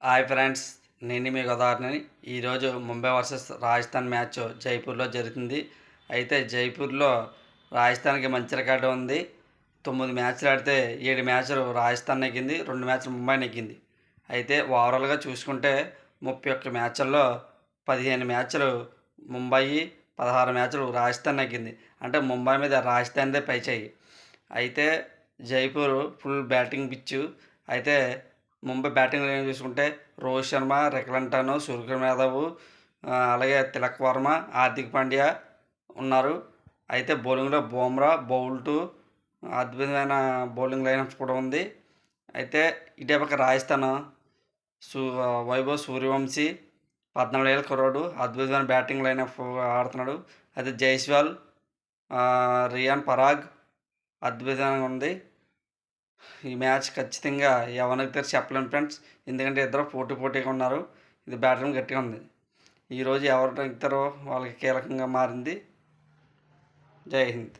Hi friends, నేను మీ గోదావరిని. ఈరోజు Mumbai versus Rajasthan match జైపూర్లో జరుగుతుంది. అయితే జైపూర్లో రాజస్థాన్కి మంచి రికార్డు ఉంది. 9 మ్యాచ్లు ఆడితే 7 మ్యాచ్లు రాజస్థాన్ నెగ్గింది, 2 మ్యాచ్లు ముంబై నెగ్గింది. అయితే ఓవరాల్గా చూసుకుంటే 31 మ్యాచ్ల్లో 15 మ్యాచ్లు ముంబై, 16 మ్యాచ్లు రాజస్థాన్ నెగ్గింది. అంటే ముంబై మీద రాజస్థాన్దే పైచేయి. అయితే జైపూర్ ఫుల్ బ్యాటింగ్ పిచ్చు. అయితే ముంబై బ్యాటింగ్ లైన్ చూసుకుంటే రోహిత్ శర్మ, రెక్లంటన్, సూర్యకుమార్ యాదవ్, అలాగే తిలక్ వర్మ, హార్దిక్ పాండ్యా ఉన్నారు. అయితే బౌలింగ్లో బుమ్రా, బౌల్ట్ అద్భుతమైన బౌలింగ్ లైనప్ కూడా ఉంది. అయితే ఇటే పక్క రాజస్థాన్ సూ వైభవ్ సూర్యవంశీ 14 ఏళ్ళ కుర్రాడు, అద్భుతమైన బ్యాటింగ్ లైనప్ ఆడుతున్నాడు. అయితే జైస్వాల్, రియాన్ పరాగ్ అద్భుతంగా ఉంది. ఈ మ్యాచ్ ఖచ్చితంగా ఎవరికి తెరిచి చెప్పలేను ఫ్రెండ్స్. ఎందుకంటే ఇద్దరు పోటీగా ఉన్నారు. ఇది బ్యాటింగ్ గట్టిగా ఉంది. ఈరోజు ఎవరు నెగ్గుతారో వాళ్ళకి కీలకంగా మారింది. జై హింద్.